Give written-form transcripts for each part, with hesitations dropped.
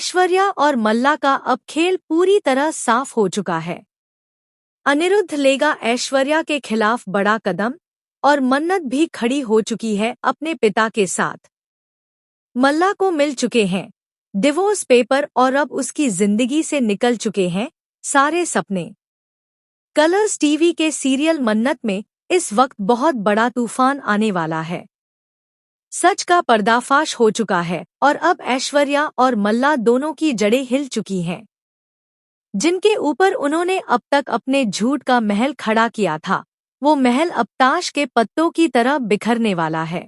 ऐश्वर्या और मल्ला का अब खेल पूरी तरह साफ हो चुका है। अनिरुद्ध लेगा ऐश्वर्या के खिलाफ बड़ा कदम और मन्नत भी खड़ी हो चुकी है अपने पिता के साथ। मल्ला को मिल चुके हैं डिवोर्स पेपर और अब उसकी जिंदगी से निकल चुके हैं सारे सपने। कलर्स टीवी के सीरियल मन्नत में इस वक्त बहुत बड़ा तूफान आने वाला है। सच का पर्दाफाश हो चुका है और अब ऐश्वर्या और मल्ला दोनों की जड़ें हिल चुकी हैं। जिनके ऊपर उन्होंने अब तक अपने झूठ का महल खड़ा किया था, वो महल अब ताश के पत्तों की तरह बिखरने वाला है।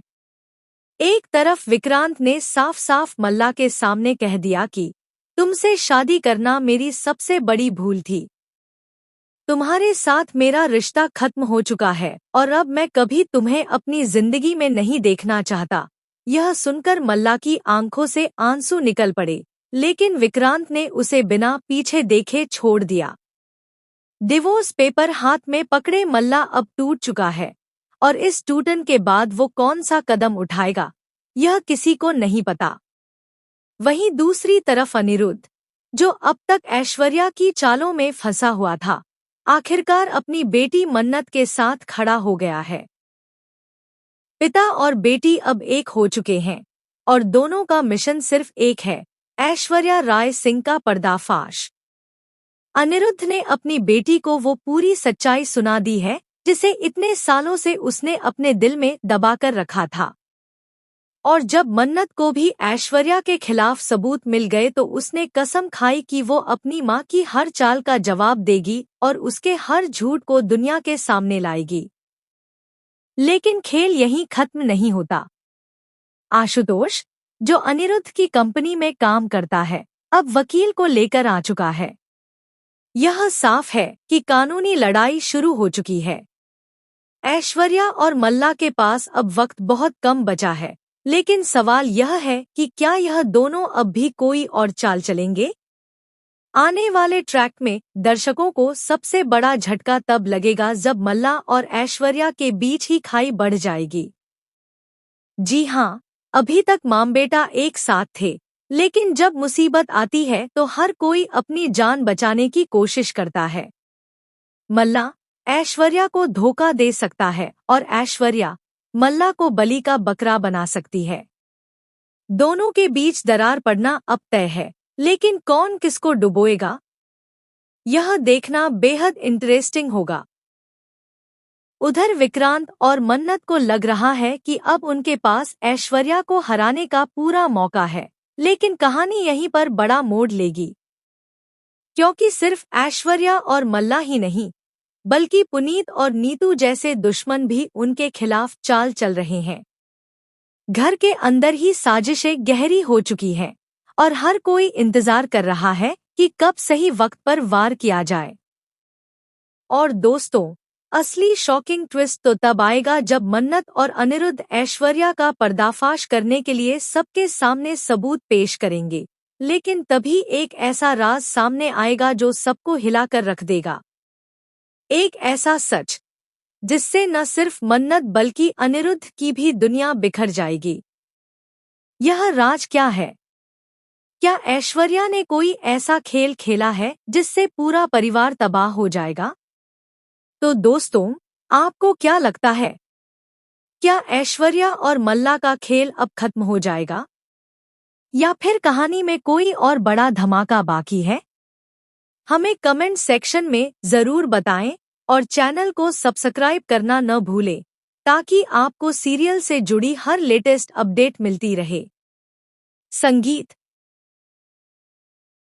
एक तरफ विक्रांत ने साफ साफ मल्ला के सामने कह दिया कि तुमसे शादी करना मेरी सबसे बड़ी भूल थी। तुम्हारे साथ मेरा रिश्ता खत्म हो चुका है और अब मैं कभी तुम्हें अपनी जिंदगी में नहीं देखना चाहता। यह सुनकर मल्ला की आंखों से आंसू निकल पड़े, लेकिन विक्रांत ने उसे बिना पीछे देखे छोड़ दिया। डिवोर्स पेपर हाथ में पकड़े मल्ला अब टूट चुका है और इस टूटन के बाद वो कौन सा कदम उठाएगा, यह किसी को नहीं पता। वहीं दूसरी तरफ अनिरुद्ध, जो अब तक ऐश्वर्या की चालों में फंसा हुआ था, आखिरकार अपनी बेटी मन्नत के साथ खड़ा हो गया है। पिता और बेटी अब एक हो चुके हैं और दोनों का मिशन सिर्फ एक है, ऐश्वर्या राय सिंह का पर्दाफाश। अनिरुद्ध ने अपनी बेटी को वो पूरी सच्चाई सुना दी है जिसे इतने सालों से उसने अपने दिल में दबाकर रखा था। और जब मन्नत को भी ऐश्वर्या के खिलाफ सबूत मिल गए तो उसने कसम खाई कि वो अपनी माँ की हर चाल का जवाब देगी और उसके हर झूठ को दुनिया के सामने लाएगी। लेकिन खेल यहीं खत्म नहीं होता। आशुतोष, जो अनिरुद्ध की कंपनी में काम करता है, अब वकील को लेकर आ चुका है। यह साफ है कि कानूनी लड़ाई शुरू हो चुकी है। ऐश्वर्या और मल्ला के पास अब वक्त बहुत कम बचा है, लेकिन सवाल यह है कि क्या यह दोनों अब भी कोई और चाल चलेंगे? आने वाले ट्रैक में दर्शकों को सबसे बड़ा झटका तब लगेगा जब मल्ला और ऐश्वर्या के बीच ही खाई बढ़ जाएगी। जी हाँ, अभी तक मां बेटा एक साथ थे, लेकिन जब मुसीबत आती है तो हर कोई अपनी जान बचाने की कोशिश करता है। मल्ला ऐश्वर्या को धोखा दे सकता है और ऐश्वर्या मल्ला को बलि का बकरा बना सकती है। दोनों के बीच दरार पड़ना अब तय है, लेकिन कौन किसको डुबोएगा, यह देखना बेहद इंटरेस्टिंग होगा। उधर विक्रांत और मन्नत को लग रहा है कि अब उनके पास ऐश्वर्या को हराने का पूरा मौका है, लेकिन कहानी यहीं पर बड़ा मोड़ लेगी, क्योंकि सिर्फ ऐश्वर्या और मल्ला ही नहीं, बल्कि पुनीत और नीतू जैसे दुश्मन भी उनके खिलाफ चाल चल रहे हैं। घर के अंदर ही साजिशें गहरी हो चुकी हैं और हर कोई इंतजार कर रहा है कि कब सही वक्त पर वार किया जाए। और दोस्तों, असली शॉकिंग ट्विस्ट तो तब आएगा जब मन्नत और अनिरुद्ध ऐश्वर्या का पर्दाफाश करने के लिए सबके सामने सबूत पेश करेंगे, लेकिन तभी एक ऐसा राज सामने आएगा जो सबको हिलाकर रख देगा। एक ऐसा सच जिससे न सिर्फ मन्नत बल्कि अनिरुद्ध की भी दुनिया बिखर जाएगी। यह राज क्या है? क्या ऐश्वर्या ने कोई ऐसा खेल खेला है जिससे पूरा परिवार तबाह हो जाएगा? तो दोस्तों, आपको क्या लगता है? क्या ऐश्वर्या और मल्ला का खेल अब खत्म हो जाएगा, या फिर कहानी में कोई और बड़ा धमाका बाकी है? हमें कमेंट सेक्शन में जरूर बताएं और चैनल को सब्सक्राइब करना न भूलें, ताकि आपको सीरियल से जुड़ी हर लेटेस्ट अपडेट मिलती रहे। संगीत